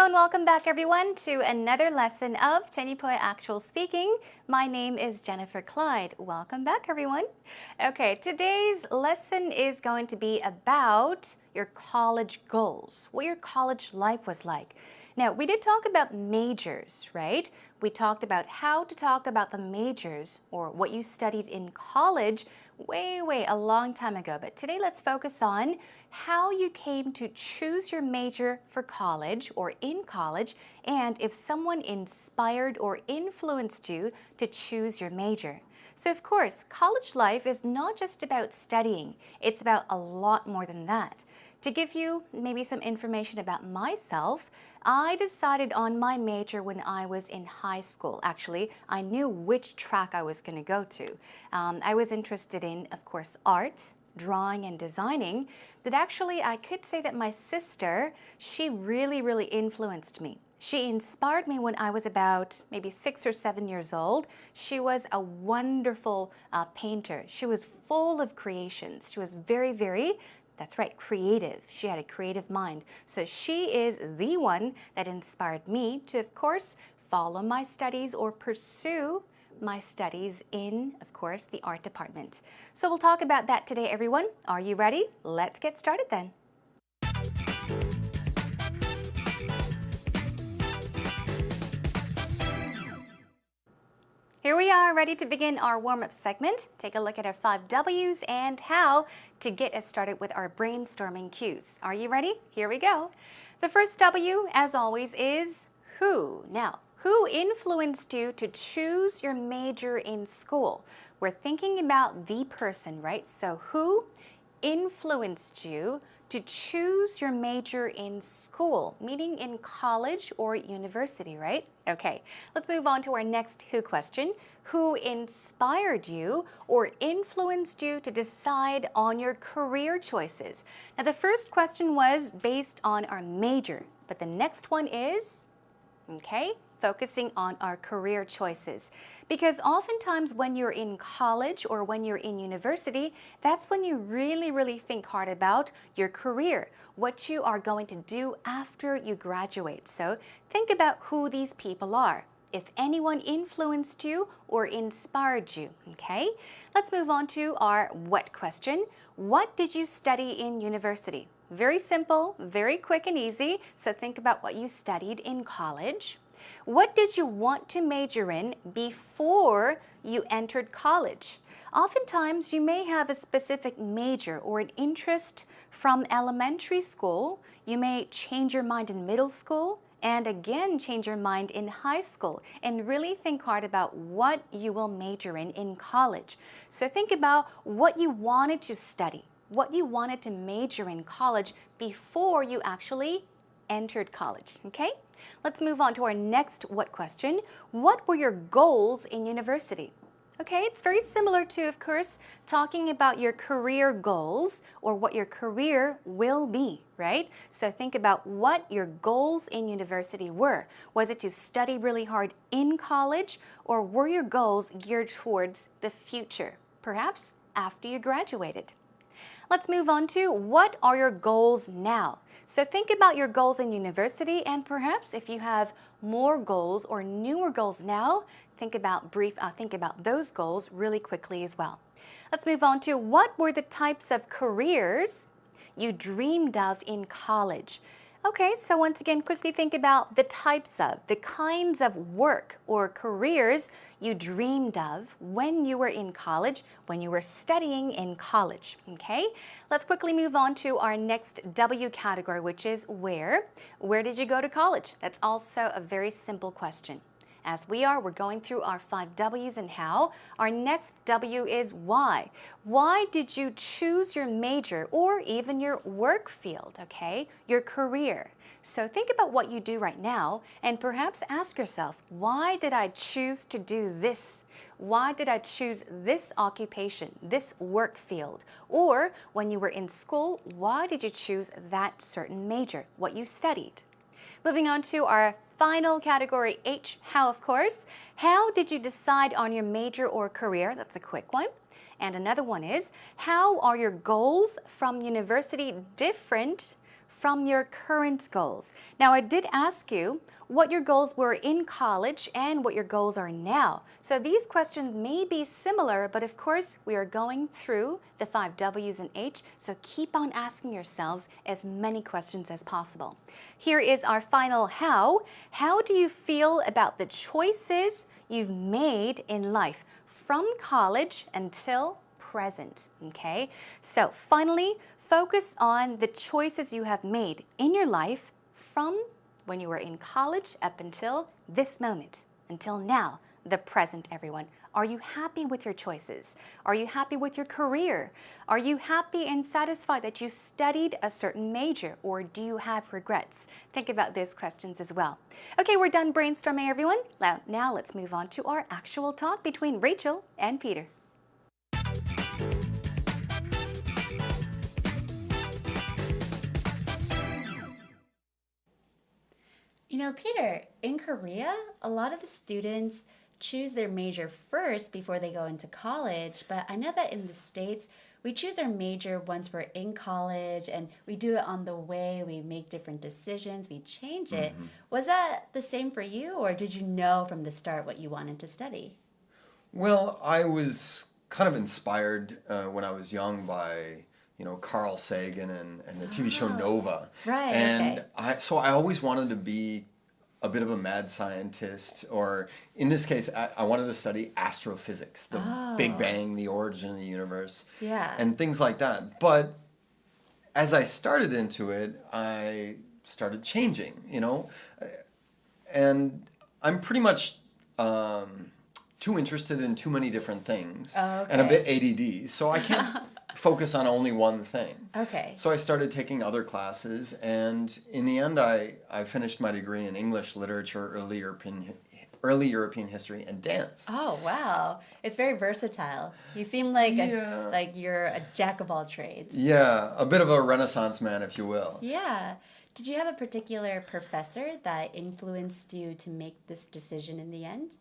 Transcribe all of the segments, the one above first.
and welcome back everyone to another lesson of 10-point actual speaking. My name is Jennifer Clyde. Welcome back everyone. Okay, today's lesson is going to be about your college goals, what your college life was like. Now, we did talk about majors, right? We talked about how to talk about the majors or what you studied in college way a long time ago. But today let's focus on how you came to choose your major for college or in college, and if someone inspired or influenced you to choose your major. So of course, college life is not just about studying, it's about a lot more than that. To give you maybe some information about myself, I decided on my major when I was in high school. Actually, I knew which track I was going to go to. I was interested in, of course, art, drawing and designing, but actually I could say that my sister, she really influenced me. She inspired me when I was about maybe 6 or 7 years old. She was a wonderful painter. She was full of creations. She was very, that's right, creative. She had a creative mind. So she is the one that inspired me to, of course, follow my studies or pursue my studies in, of course, the art department. So we'll talk about that today, everyone. Are you ready? Let's get started then. Here we are, ready to begin our warm-up segment. Take a look at our 5 W's and how to get us started with our brainstorming cues. Are you ready? Here we go. The first W, as always, is who. Now, who influenced you to choose your major in school? We're thinking about the person, right? So who influenced you to choose your major in school, meaning in college or university, right? Okay, let's move on to our next who question. Who inspired you or influenced you to decide on your career choices? Now, the first question was based on our major, but the next one is, okay, focusing on our career choices. Because oftentimes when you're in college or when you're in university, that's when you really think hard about your career, what you are going to do after you graduate. So think about who these people are, if anyone influenced you or inspired you, okay? Let's move on to our what question. What did you study in university? Very simple, very quick and easy. So think about what you studied in college. What did you want to major in before you entered college? Oftentimes, you may have a specific major or an interest from elementary school. You may change your mind in middle school and again change your mind in high school, and really think hard about what you will major in college. So think about what you wanted to study, what you wanted to major in college before you actually entered college, okay? Let's move on to our next what question. What were your goals in university? Okay, it's very similar to, of course, talking about your career goals or what your career will be, right? So think about what your goals in university were. Was it to study really hard in college, or were your goals geared towards the future, perhaps after you graduated? Let's move on to what are your goals now? So think about your goals in university, and perhaps if you have more goals or newer goals now, think about those goals really quickly as well. Let's move on to what were the types of careers you dreamed of in college? Okay, so once again, quickly think about the kinds of work or careers you dreamed of when you were in college, when you were studying in college, okay? Let's quickly move on to our next W category, which is where. Where did you go to college? That's also a very simple question. As we're going through our 5 W's and how. Our next W is why. Why did you choose your major or even your work field, okay? Your career. So think about what you do right now and perhaps ask yourself, why did I choose to do this? Why did I choose this occupation, this work field? Or when you were in school, why did you choose that certain major, what you studied? Moving on to our final category, H, how, of course. How did you decide on your major or career? That's a quick one. And another one is, how are your goals from university different from your current goals. Now, I did ask you what your goals were in college and what your goals are now. So these questions may be similar, but of course, we are going through the 5 W's and H, so keep on asking yourselves as many questions as possible. Here is our final how. How do you feel about the choices you've made in life from college until present? Okay, so finally, focus on the choices you have made in your life from when you were in college up until this moment, until now, the present, everyone. Are you happy with your choices? Are you happy with your career? Are you happy and satisfied that you studied a certain major, or do you have regrets? Think about these questions as well. Okay, we're done brainstorming, everyone. Now let's move on to our actual talk between Rachel and Peter. You know, Peter, in Korea, a lot of the students choose their major first before they go into college. But I know that in the States, we choose our major once we're in college and we do it on the way. We make different decisions, we change it. Was that the same for you, or did you know from the start what you wanted to study? Well, I was kind of inspired when I was young by, Carl Sagan and the TV show Nova. Right, And okay. I always wanted to be a bit of a mad scientist, or in this case, I wanted to study astrophysics, the Big Bang, the origin of the universe, Yeah. and things like that. But as I started into it, I started changing, and I'm pretty much too interested in too many different things Oh, and a okay. bit ADD, so I can't focus on only one thing. Okay. So I started taking other classes, and in the end, I finished my degree in English literature, early European history, and dance. Oh, wow. It's very versatile. You seem like Yeah. like you're a jack of all trades. Yeah, a bit of a Renaissance man, if you will. Yeah. Did you have a particular professor that influenced you to make this decision in the end?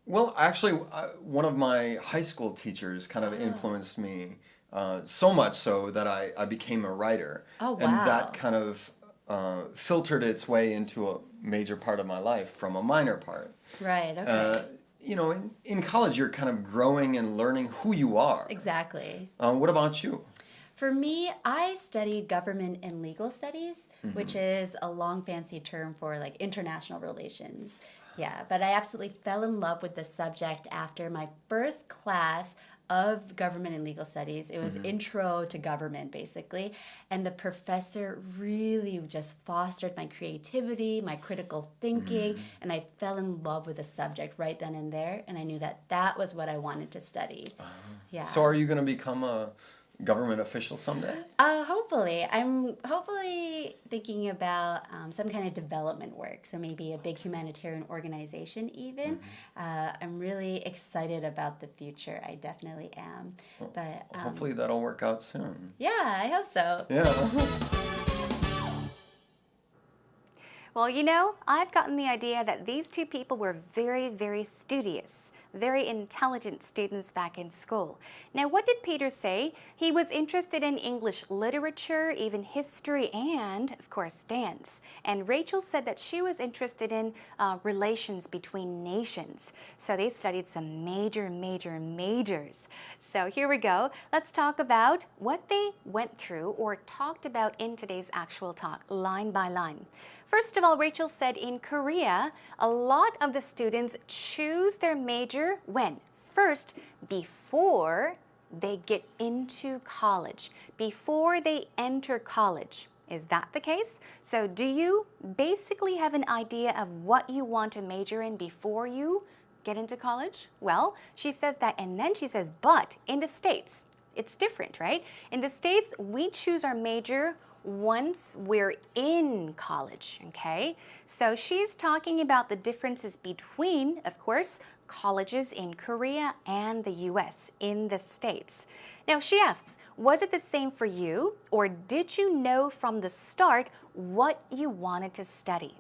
Well, actually, one of my high school teachers kind of influenced me so much so that I became a writer. Oh, And wow. that kind of filtered its way into a major part of my life from a minor part. Right, okay. In college, you're kind of growing and learning who you are. Exactly. What about you? For me, I studied government and legal studies, which is a long fancy term for like international relations. Yeah, but I absolutely fell in love with the subject after my first class of government and legal studies. It was intro to government, basically. And the professor really just fostered my creativity, my critical thinking, and I fell in love with the subject right then and there. And I knew that that was what I wanted to study. Yeah. So are you going to become a government official someday? Hopefully. I'm hopefully thinking about some kind of development work, so maybe a big humanitarian organization even. I'm really excited about the future. I definitely am. But Hopefully that'll work out soon. yeah, I hope so. Yeah. Well, I've gotten the idea that these two people were very, very studious, very intelligent students back in school. Now, what did Peter say? He was interested in English literature, even history, and, of course, dance. And Rachel said that she was interested in relations between nations. So they studied some majors. So here we go. Let's talk about what they went through or talked about in today's actual talk, line by line. First of all, Rachel said in Korea, a lot of the students choose their major when? First, before they get into college, before they enter college. Is that the case? So do you basically have an idea of what you want to major in before you get into college? Well, she says that, and then she says, but in the States, it's different, right? In the States, we choose our major once we're in college, okay? So she's talking about the differences between, of course, colleges in Korea and the US, in the States. Now she asks, was it the same for you, or did you know from the start what you wanted to study?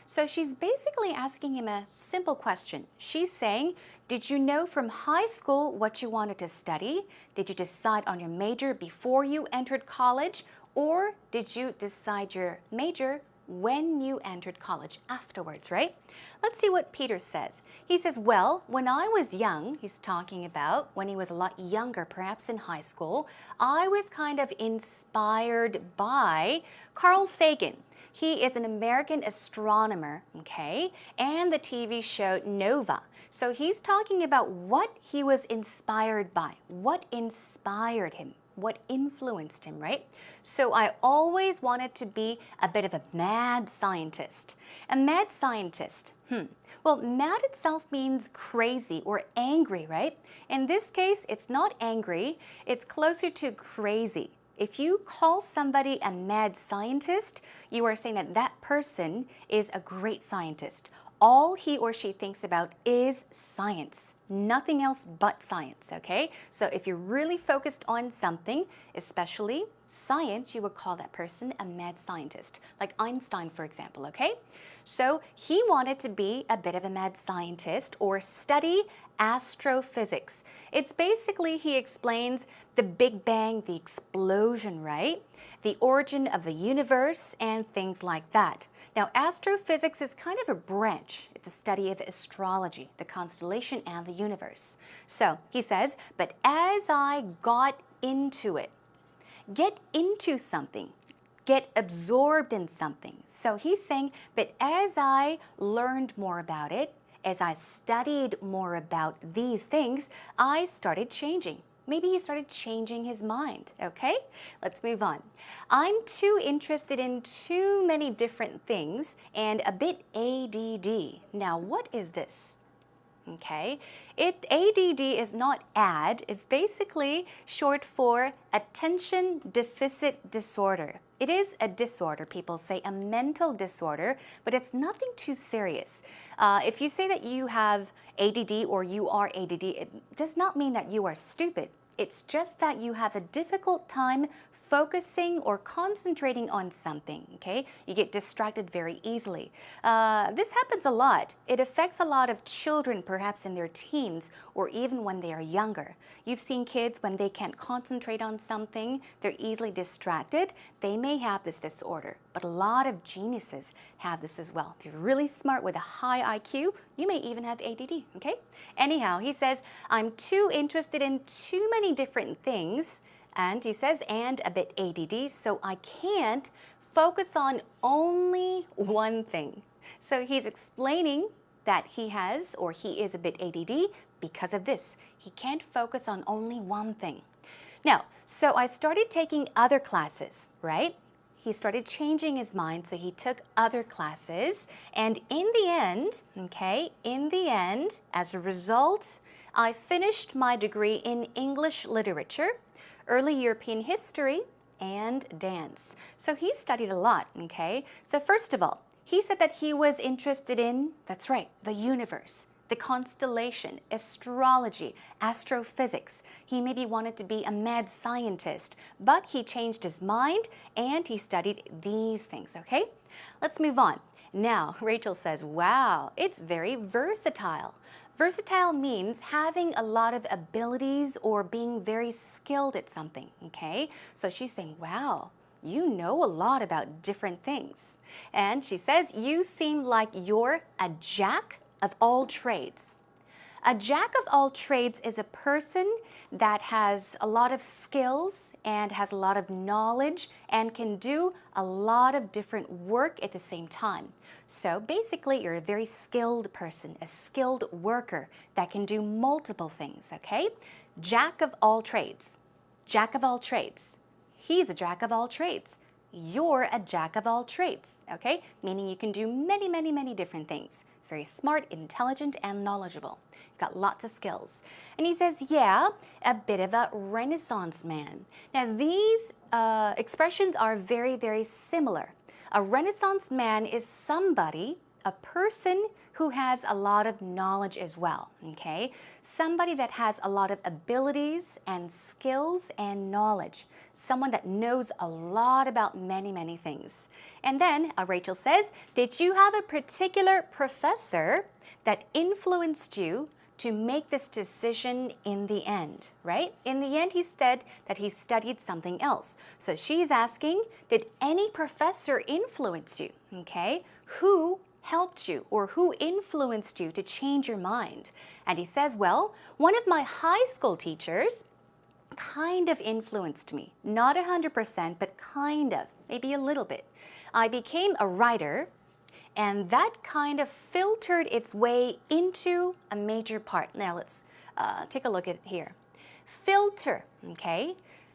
So she's basically asking him a simple question. She's saying, did you know from high school what you wanted to study? Did you decide on your major before you entered college? Or did you decide your major when you entered college afterwards, right? Let's see what Peter says. He says, well, when I was young, he's talking about when he was a lot younger, perhaps in high school, I was kind of inspired by Carl Sagan. He is an American astronomer, okay, and the TV show Nova. So he's talking about what he was inspired by, what inspired him, what influenced him, right? So I always wanted to be a bit of a mad scientist. A mad scientist, well, mad itself means crazy or angry, right? In this case, it's not angry, it's closer to crazy. If you call somebody a mad scientist, you are saying that that person is a great scientist. All he or she thinks about is science, nothing else but science, okay? So if you're really focused on something, especially science, you would call that person a mad scientist, like Einstein, for example, okay? So he wanted to be a bit of a mad scientist or study astrophysics. It's basically, he explains the Big Bang, the explosion, right? The origin of the universe and things like that. Now, astrophysics is kind of a branch. It's a study of astrology, the constellation, and the universe. So he says, but as I got into it, get into something, get absorbed in something. So he's saying, but as I learned more about it, as I studied more about these things, I started changing. Maybe he started changing his mind, okay? Let's move on. I'm too interested in too many different things and a bit ADD. Now, what is this? Okay, ADD is not AD, it's basically short for attention deficit disorder. It is a disorder, people say, a mental disorder, but it's nothing too serious. If you say that you have ADD or you are ADD, it does not mean that you are stupid. It's just that you have a difficult time focusing or concentrating on something, okay? You get distracted very easily. This happens a lot. It affects a lot of children, perhaps in their teens or even when they are younger. You've seen kids when they can't concentrate on something, they're easily distracted. They may have this disorder, but a lot of geniuses have this as well. If you're really smart with a high IQ, you may even have ADD, okay? Anyhow, he says, I'm too interested in too many different things, and he says, and a bit ADD, so I can't focus on only one thing. So he's explaining that he has or he is a bit ADD because of this. He can't focus on only one thing. Now, so I started taking other classes, right? He started changing his mind, so he took other classes. And in the end, okay, as a result, I finished my degree in English literature, early European history, and dance. So he studied a lot, okay? So first of all, he said that he was interested in, that's right, the universe, the constellation, astrology, astrophysics. He maybe wanted to be a mad scientist, but he changed his mind and he studied these things, okay? Let's move on. Now, Rachel says, wow, it's very versatile. Versatile means having a lot of abilities or being very skilled at something, okay? So she's saying, wow, you know a lot about different things. And she says, you seem like you're a jack of all trades. A jack of all trades is a person that has a lot of skills and has a lot of knowledge and can do a lot of different work at the same time. So basically, you're a very skilled person, a skilled worker that can do multiple things, okay? Jack of all trades. Jack of all trades. He's a jack of all trades. You're a jack of all trades, okay? Meaning you can do many, many, many different things. Very smart, intelligent, and knowledgeable. Got lots of skills. And he says, yeah, a bit of a Renaissance man. Now, these expressions are very, very similar. A Renaissance man is somebody, a person who has a lot of knowledge as well, okay? Somebody that has a lot of abilities and skills and knowledge. Someone that knows a lot about many, many things. And then Rachel says, did you have a particular professor that influenced you to make this decision in the end, right? In the end, he said that he studied something else. So she's asking, did any professor influence you? Okay, who helped you or who influenced you to change your mind? And he says, well, one of my high school teachers kind of influenced me. Not 100%, but kind of, maybe a little bit. I became a writer, and that kind of filtered its way into a major part. Now let's take a look at it here. Filter, okay?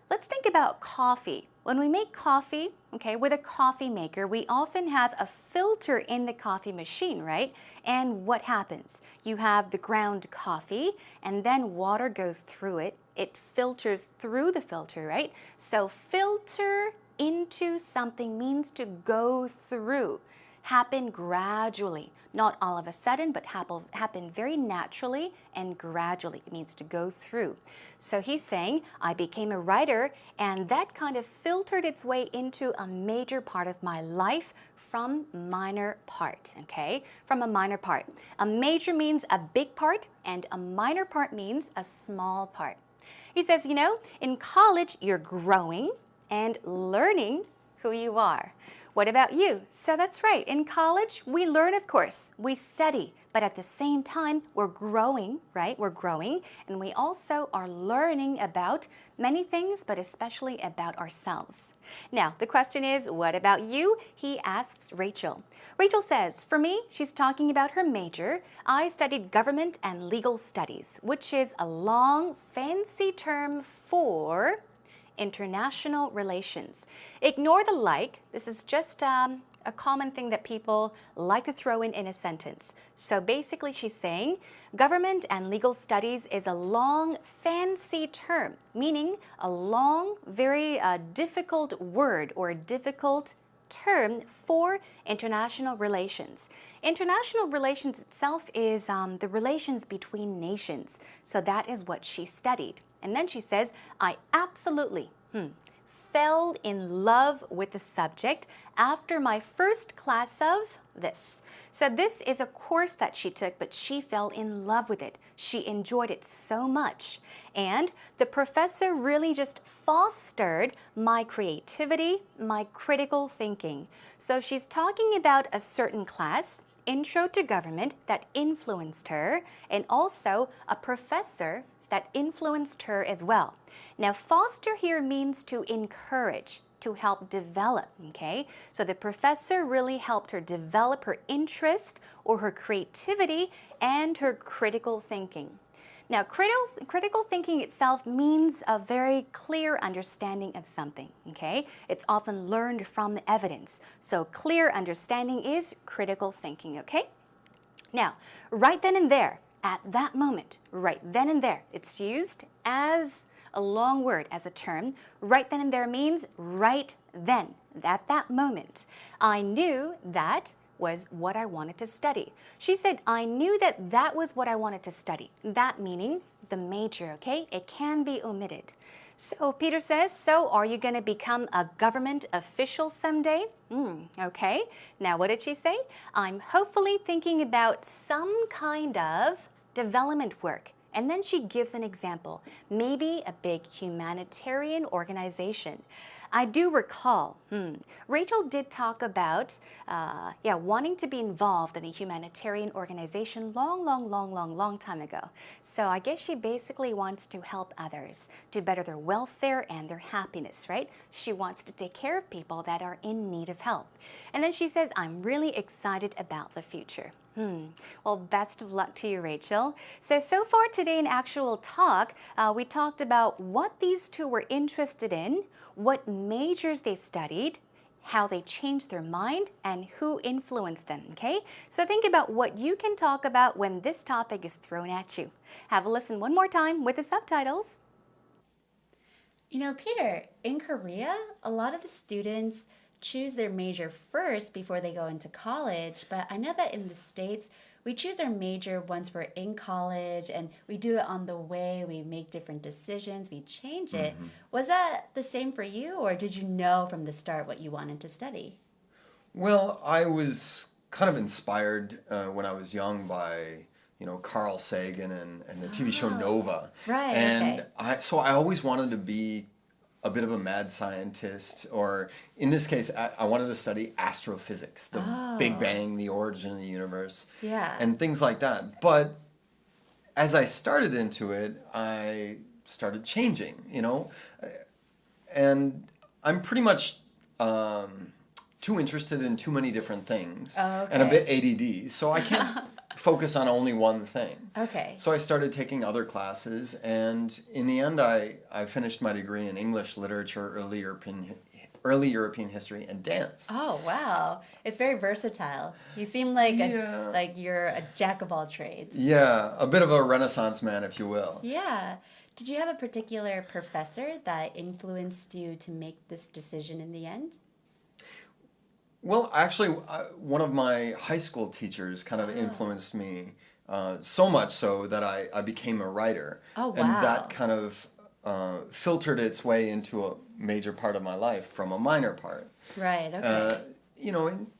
Let's think about coffee. When we make coffee, okay, with a coffee maker, we often have a filter in the coffee machine, right? And what happens? You have the ground coffee, and then water goes through it. It filters through the filter, right? So filter into something means to go through. Happen gradually, not all of a sudden, but happen very naturally and gradually. It means to go through. So he's saying, I became a writer, and that kind of filtered its way into a major part of my life from minor part, okay? From a minor part. A major means a big part, and a minor part means a small part. He says, you know, in college, you're growing and learning who you are. What about you? So that's right. In college, we learn, of course. We study. But at the same time, we're growing, right? We're growing. And we also are learning about many things, but especially about ourselves. Now, the question is, what about you? He asks Rachel. Rachel says, for me, she's talking about her major. I studied government and legal studies, which is a long, fancy term for international relations. Ignore the like. This is just a common thing that people like to throw in a sentence. So basically she's saying government and legal studies is a long, fancy term, meaning a long, very difficult word or difficult term for international relations. International relations itself is the relations between nations. So that is what she studied. And then she says, I absolutely fell in love with the subject after my first class of this. So this is a course that she took, but she fell in love with it. She enjoyed it so much. And the professor really just fostered my creativity, my critical thinking. So she's talking about a certain class, Intro to Government, that influenced her, and also a professor that influenced her as well. Now, foster here means to encourage, to help develop, okay? So the professor really helped her develop her interest or her creativity and her critical thinking. Now, critical thinking itself means a very clear understanding of something, okay? It's often learned from evidence. So clear understanding is critical thinking, okay? Now, right then and there, at that moment, right then and there, it's used as a long word, as a term. Right then and there means right then, at that moment. I knew that was what I wanted to study. She said, I knew that that was what I wanted to study. That meaning the major, okay? It can be omitted. So Peter says, so are you going to become a government official someday? Okay. Now what did she say? I'm hopefully thinking about some kind of development work. And then she gives an example, maybe a big humanitarian organization. I do recall, Rachel did talk about wanting to be involved in a humanitarian organization long time ago. So I guess she basically wants to help others to better their welfare and their happiness, right? She wants to take care of people that are in need of help. And then she says, I'm really excited about the future. Well, best of luck to you, Rachel. So far today in Actual Talk, we talked about what these two were interested in, what majors they studied, how they changed their mind, and who influenced them, okay? So think about what you can talk about when this topic is thrown at you. Have a listen one more time with the subtitles. You know, Peter, in Korea, a lot of the students choose their major first before they go into college, but I know that in the States, we choose our major once we're in college, and we do it on the way. We make different decisions. We change it. Was that the same for you, or did you know from the start what you wanted to study? Well, I was kind of inspired when I was young by Carl Sagan and the TV show Nova. Right, And okay. I always wanted to be a bit of a mad scientist, or in this case, I wanted to study astrophysics, the Big Bang, the origin of the universe, Yeah. and things like that. But as I started into it, I started changing, and I'm pretty much too interested in too many different things, and a bit ADD, so I can't focus on only one thing. Okay. So I started taking other classes, and in the end, I finished my degree in English literature, early European history, and dance. Oh, wow. It's very versatile. You seem like Yeah. like you're a jack of all trades. Yeah, a bit of a Renaissance man, if you will. Yeah. Did you have a particular professor that influenced you to make this decision in the end? Well, actually, one of my high school teachers kind of influenced me so much so that I became a writer. Oh, And wow. that kind of filtered its way into a major part of my life from a minor part. Right, okay.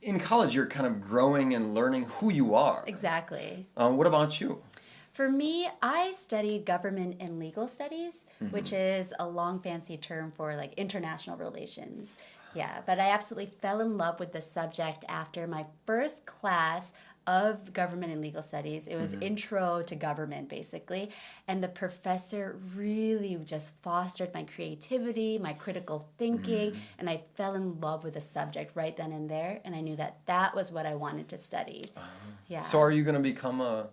In college, you're kind of growing and learning who you are. Exactly. What about you? For me, I studied government and legal studies, which is a long fancy term for like international relations. Yeah, but I absolutely fell in love with the subject after my first class of government and legal studies. It was intro to government, basically. And the professor really just fostered my creativity, my critical thinking, and I fell in love with the subject right then and there. And I knew that that was what I wanted to study. Yeah. So are you going to become a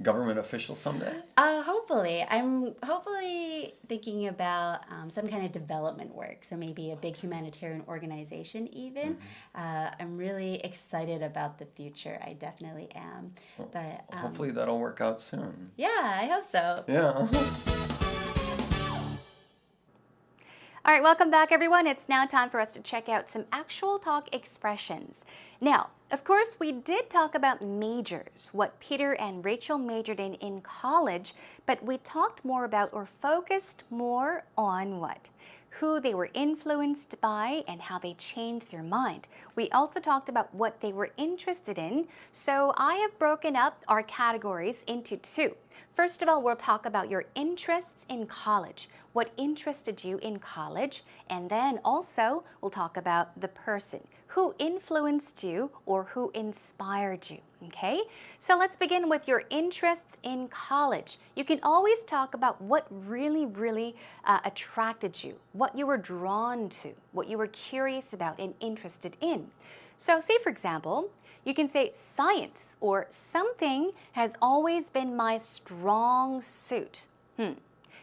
government official someday? Hopefully. I'm hopefully thinking about some kind of development work. So maybe a big humanitarian organization even. I'm really excited about the future. I definitely am. But Hopefully that'll work out soon. yeah, I hope so. Yeah. All right, welcome back, everyone. It's now time for us to check out some actual talk expressions. Now, of course, we did talk about majors, what Peter and Rachel majored in college, but we talked more about or focused more on what? Who they were influenced by and how they changed their mind. We also talked about what they were interested in, so I have broken up our categories into two. First of all, we'll talk about your interests in college. What interested you in college? And then also, we'll talk about the person. Who influenced you or who inspired you? Okay, so let's begin with your interests in college. You can always talk about what really attracted you, what you were drawn to, what you were curious about and interested in. So say, for example, you can say science or something has always been my strong suit.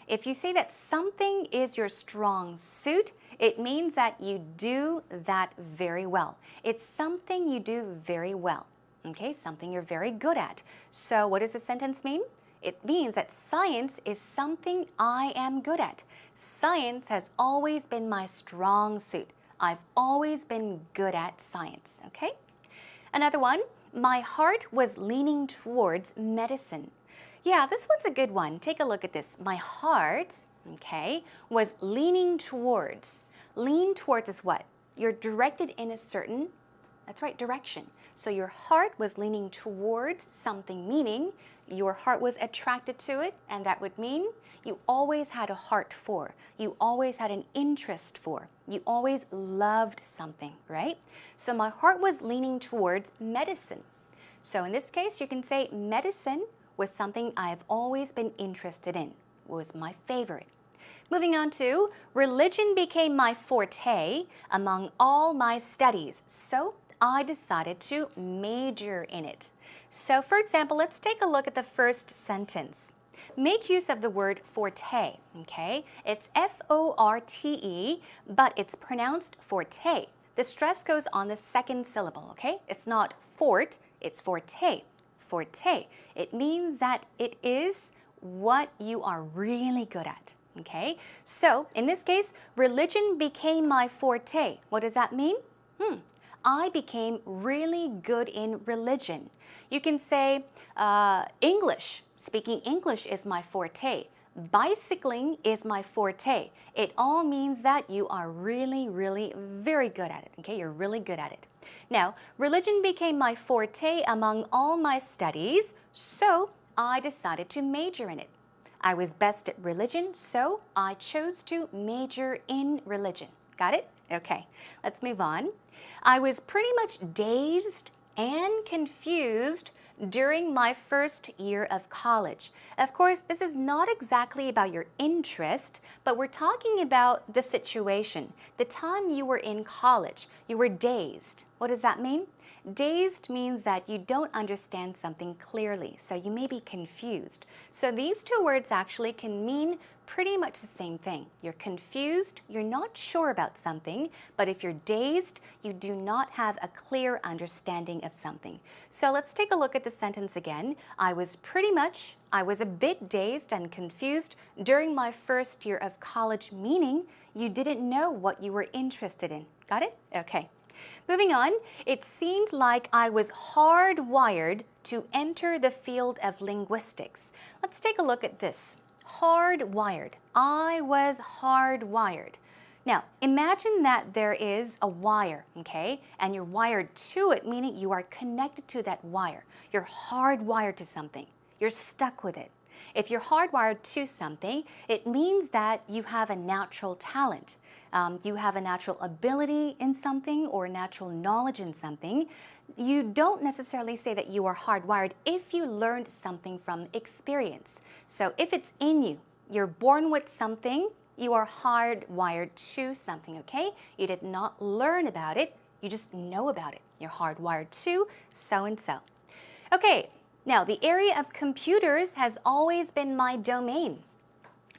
If you say that something is your strong suit, it means that you do that very well. It's something you do very well. Okay, something you're very good at. So what does the sentence mean? It means that science is something I am good at. Science has always been my strong suit. I've always been good at science. Okay? Another one, my heart was leaning towards medicine. Yeah, this one's a good one. Take a look at this. My heart, okay, was leaning towards. Lean towards is what? You're directed in a certain, that's right, direction. So your heart was leaning towards something, meaning your heart was attracted to it, and that would mean you always had a heart for, you always had an interest for, you always loved something, right? So my heart was leaning towards medicine. So in this case, you can say medicine was something I've always been interested in, was my favorite. Moving on to, religion became my forte among all my studies, so I decided to major in it. So for example, let's take a look at the first sentence. Make use of the word forte, okay? It's F-O-R-T-E, but it's pronounced forte. The stress goes on the second syllable, okay? It's not fort, it's forte. Forte. It means that it is what you are really good at. Okay, so in this case, religion became my forte. What does that mean? I became really good in religion. You can say English. Speaking English is my forte. Bicycling is my forte. It all means that you are really very good at it. Okay, you're really good at it. Now, religion became my forte among all my studies, so I decided to major in it. I was best at religion, so I chose to major in religion. Got it? Okay, let's move on. I was pretty much dazed and confused during my first year of college. Of course, this is not exactly about your interest, but we're talking about the situation. The time you were in college, you were dazed. What does that mean? Dazed means that you don't understand something clearly, so you may be confused. So these two words actually can mean pretty much the same thing. You're confused, you're not sure about something, but if you're dazed, you do not have a clear understanding of something. So let's take a look at the sentence again. I was a bit dazed and confused during my first year of college, meaning you didn't know what you were interested in. Got it? Okay. Moving on, it seemed like I was hardwired to enter the field of linguistics. Let's take a look at this. Hardwired. I was hardwired. Now, imagine that there is a wire, okay? And you're wired to it, meaning you are connected to that wire. You're hardwired to something. You're stuck with it. If you're hardwired to something, it means that you have a natural talent. You have a natural ability in something or natural knowledge in something. You don't necessarily say that you are hardwired if you learned something from experience. So if it's in you, you're born with something, you are hardwired to something, okay? You did not learn about it, you just know about it. You're hardwired to so-and-so. Okay, now the area of computers has always been my domain.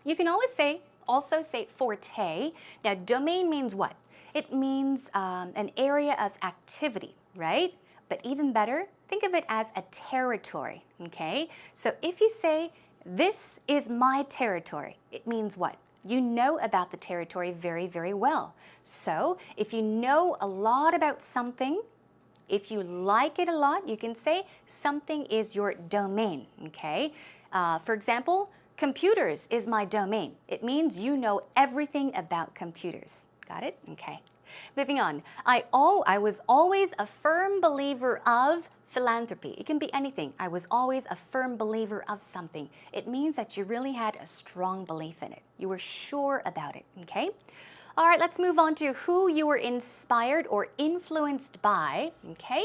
You can also say forte. Now, domain means what? It means an area of activity, right? But even better, think of it as a territory, okay? So if you say, this is my territory, it means what? You know about the territory very, very well. So if you know a lot about something, if you like it a lot, you can say something is your domain, okay? For example, computers is my domain. It means you know everything about computers. Got it? Okay. Moving on. I was always a firm believer of philanthropy. It can be anything. I was always a firm believer of something. It means that you really had a strong belief in it. You were sure about it. Okay? All right, let's move on to who you were inspired or influenced by. Okay?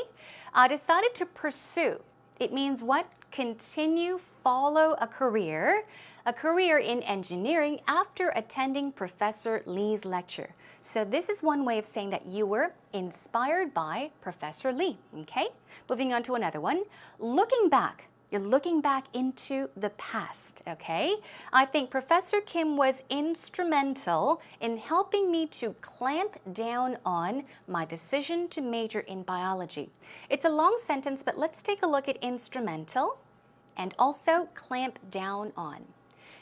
I decided to pursue. It means what? Continue, follow a career in engineering after attending Professor Lee's lecture. So this is one way of saying that you were inspired by Professor Lee, okay? Moving on to another one. Looking back. You're looking back into the past, okay? I think Professor Kim was instrumental in helping me to clamp down on my decision to major in biology. It's a long sentence, but let's take a look at instrumental and also clamp down on.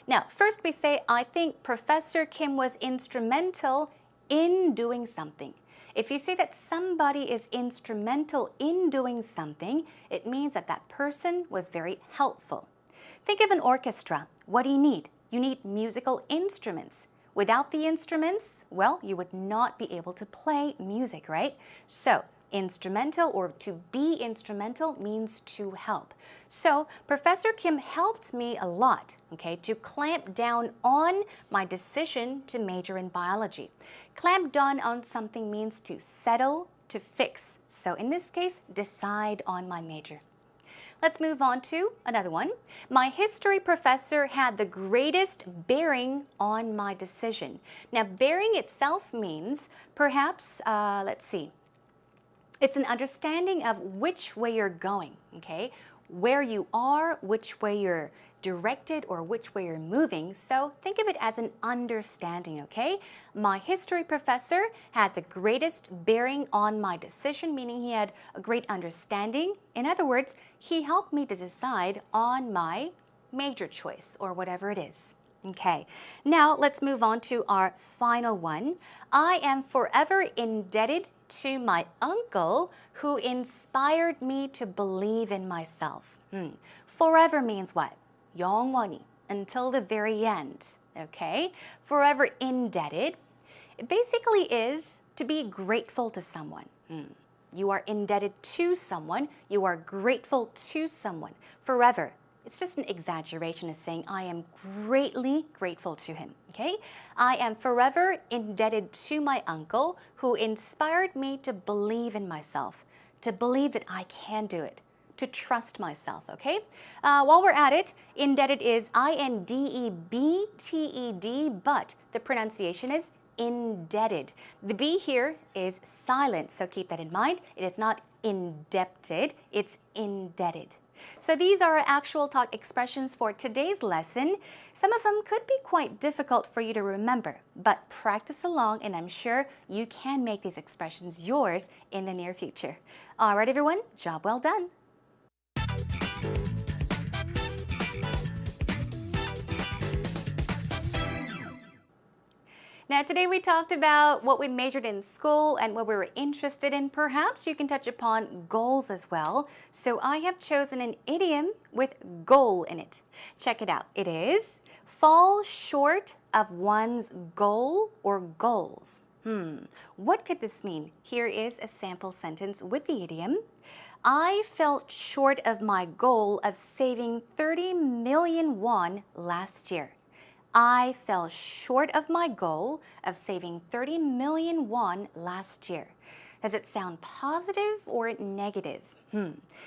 Now, first we say, I think Professor Kim was instrumental in doing something. If you say that somebody is instrumental in doing something, it means that that person was very helpful. Think of an orchestra. What do you need? You need musical instruments. Without the instruments, well, you would not be able to play music, right? So, instrumental or to be instrumental means to help. So Professor Kim helped me a lot, okay, to clamp down on my decision to major in biology. Clamp down on something means to settle, to fix. So in this case, decide on my major. Let's move on to another one. My history professor had the greatest bearing on my decision. Now, bearing itself means perhaps, let's see, it's an understanding of which way you're going, okay? Where you are, which way you're directed, or which way you're moving. So think of it as an understanding, okay? My history professor had the greatest bearing on my decision, meaning he had a great understanding. In other words, he helped me to decide on my major choice, or whatever it is. Okay, now let's move on to our final one. I am forever indebted to my uncle who inspired me to believe in myself. Forever means what? 영원히, until the very end. Okay, forever indebted. It basically is to be grateful to someone. You are indebted to someone. You are grateful to someone. Forever. It's just an exaggeration of saying I am greatly grateful to him, okay? I am forever indebted to my uncle who inspired me to believe in myself, to believe that I can do it, to trust myself, okay? While we're at it, indebted is I-N-D-E-B-T-E-D, but the pronunciation is indebted. The B here is silent, so keep that in mind. It is not indebted, it's indebted. So these are our actual talk expressions for today's lesson. Some of them could be quite difficult for you to remember, but practice along and I'm sure you can make these expressions yours in the near future. All right, everyone, job well done. Now, today we talked about what we majored in school and what we were interested in. Perhaps you can touch upon goals as well. So I have chosen an idiom with goal in it. Check it out. It is fall short of one's goal or goals. What could this mean? Here is a sample sentence with the idiom. I fell short of my goal of saving 30 million won last year. I fell short of my goal of saving 30 million won last year. Does it sound positive or negative?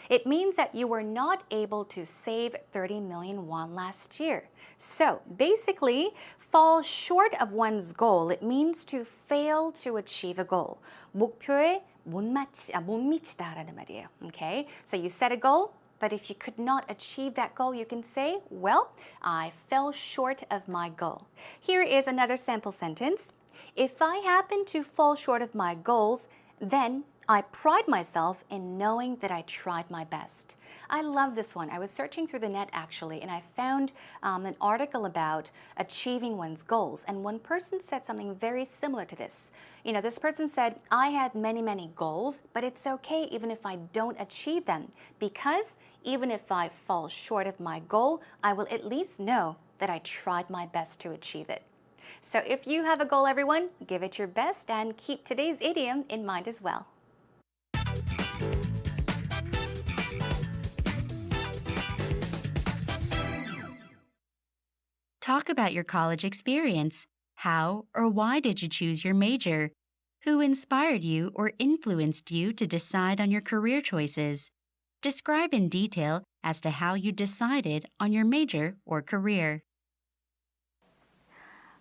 It means that you were not able to save 30 million won last year. So basically, fall short of one's goal, it means to fail to achieve a goal. 목표에 못 미치다라는 말이에요. Okay? So you set a goal, but if you could not achieve that goal, you can say, well, I fell short of my goal. Here is another sample sentence. If I happen to fall short of my goals, then I pride myself in knowing that I tried my best. I love this one. I was searching through the net actually, and I found an article about achieving one's goals. And one person said something very similar to this. You know, this person said, I had many goals, but it's okay even if I don't achieve them, because even if I fall short of my goal, I will at least know that I tried my best to achieve it. So if you have a goal, everyone, give it your best and keep today's idiom in mind as well. Talk about your college experience. How or why did you choose your major? Who inspired you or influenced you to decide on your career choices? Describe in detail as to how you decided on your major or career.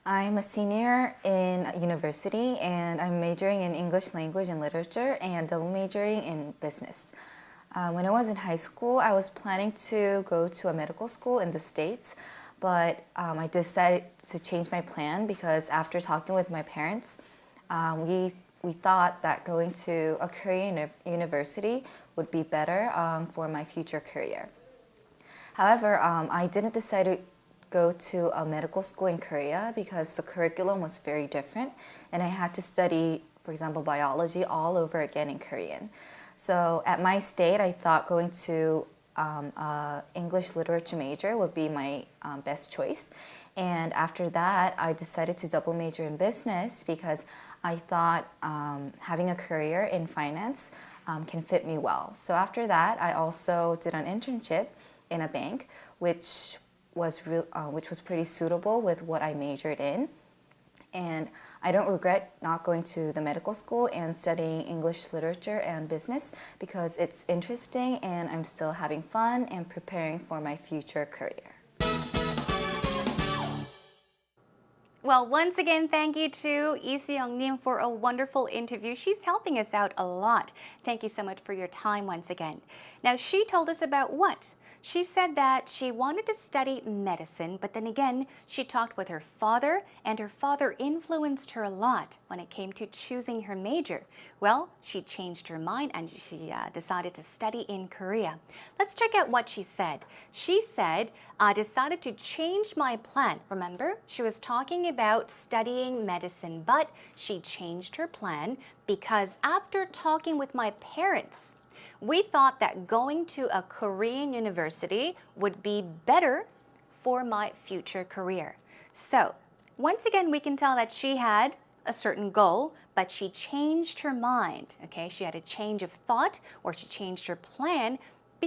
I'm a senior in university and I'm majoring in English language and literature and double majoring in business. When I was in high school, I was planning to go to a medical school in the States, but I decided to change my plan because after talking with my parents, we thought that going to a Korean university would be better for my future career. However, I didn't decide to go to a medical school in Korea because the curriculum was very different and I had to study, for example, biology all over again in Korean. So at my state, I thought going to English literature major would be my best choice. And after that, I decided to double major in business because I thought having a career in finance can fit me well. So after that, I also did an internship in a bank, which was pretty suitable with what I majored in. And I don't regret not going to the medical school and studying English literature and business because it's interesting and I'm still having fun and preparing for my future career. Well, once again, thank you to Lee Seong-nim for a wonderful interview. She's helping us out a lot. Thank you so much for your time once again. Now, she told us about what? She said that she wanted to study medicine, but then again, she talked with her father, and her father influenced her a lot when it came to choosing her major. Well, she changed her mind and she decided to study in Korea. Let's check out what she said. She said, I decided to change my plan. Remember, she was talking about studying medicine, but she changed her plan because after talking with my parents, we thought that going to a Korean university would be better for my future career. So, once again, we can tell that she had a certain goal, but she changed her mind, okay? She had a change of thought or she changed her plan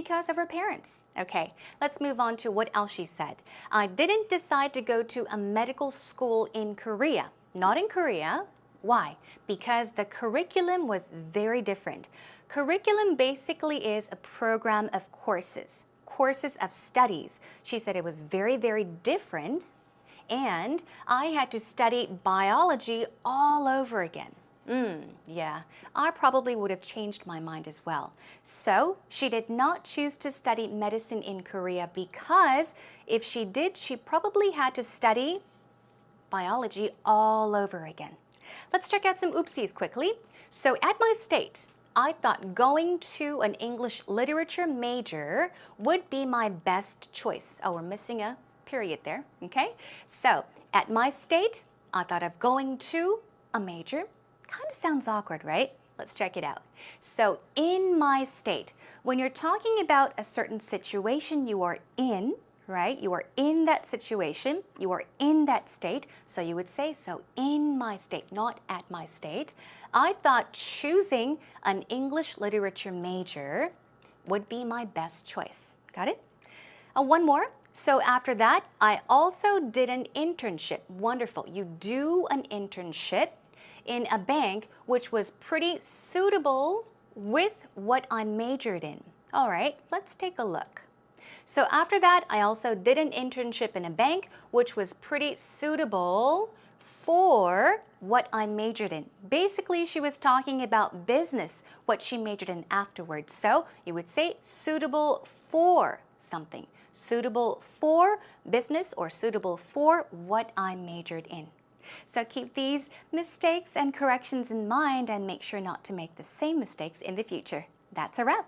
Because of her parents. Okay, let's move on to what else she said. I didn't decide to go to a medical school in Korea. Not in Korea. Why? Because the curriculum was very different. Curriculum basically is a program of courses of studies. She said it was very, very different, and I had to study biology all over again. Yeah, I probably would have changed my mind as well. So she did not choose to study medicine in Korea because if she did, she probably had to study biology all over again. Let's check out some oopsies quickly. So at my state, I thought going to an English literature major would be my best choice. Oh, we're missing a period there, okay? So at my state, I thought of going to a major. Kind of sounds awkward, right? Let's check it out. So in my state, when you're talking about a certain situation you are in, right? You are in that situation, you are in that state, so you would say so in my state, not at my state. I thought choosing an English literature major would be my best choice. Got it? One more. So after that, I also did an internship. Wonderful. You do an internship in a bank which was pretty suitable with what I majored in. All right, let's take a look. So after that, I also did an internship in a bank which was pretty suitable for what I majored in. Basically, she was talking about business, what she majored in afterwards. So you would say suitable for something. Suitable for business or suitable for what I majored in. So keep these mistakes and corrections in mind and make sure not to make the same mistakes in the future. That's a wrap.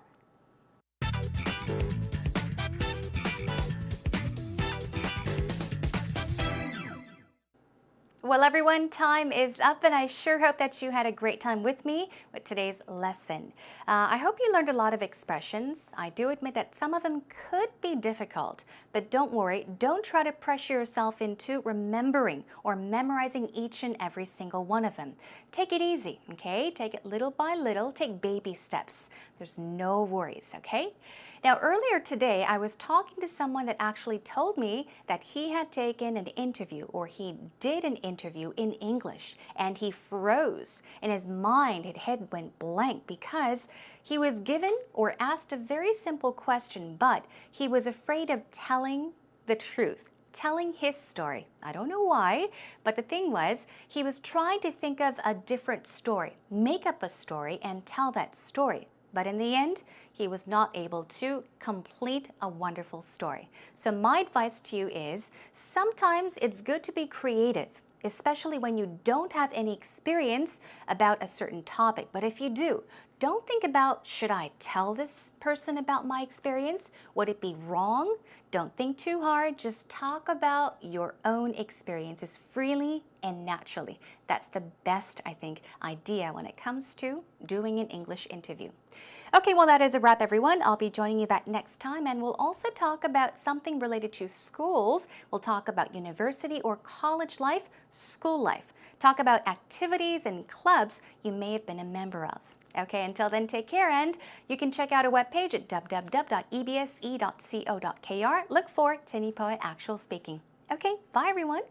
Well, everyone, time is up, and I sure hope that you had a great time with me with today's lesson. I hope you learned a lot of expressions. I do admit that some of them could be difficult, but don't worry. Don't try to pressure yourself into remembering or memorizing each and every single one of them. Take it easy, okay? Take it little by little. Take baby steps. There's no worries, okay? Now, earlier today, I was talking to someone that actually told me that he had taken an interview, or he did an interview in English, and he froze, and his mind, his head went blank because he was given or asked a very simple question, but he was afraid of telling the truth, telling his story. I don't know why, but the thing was, he was trying to think of a different story, make up a story, and tell that story. But in the end, he was not able to complete a wonderful story. So my advice to you is, sometimes it's good to be creative, especially when you don't have any experience about a certain topic. But if you do, don't think about, should I tell this person about my experience? Would it be wrong? Don't think too hard. Just talk about your own experiences freely and naturally. That's the best, I think, idea when it comes to doing an English interview. Okay, well, that is a wrap, everyone. I'll be joining you back next time, and we'll also talk about something related to schools. We'll talk about university or college life, school life. Talk about activities and clubs you may have been a member of. Okay, until then, take care, and you can check out our webpage at www.ebse.co.kr. Look for Tinny Poet Actual Speaking. Okay, bye, everyone.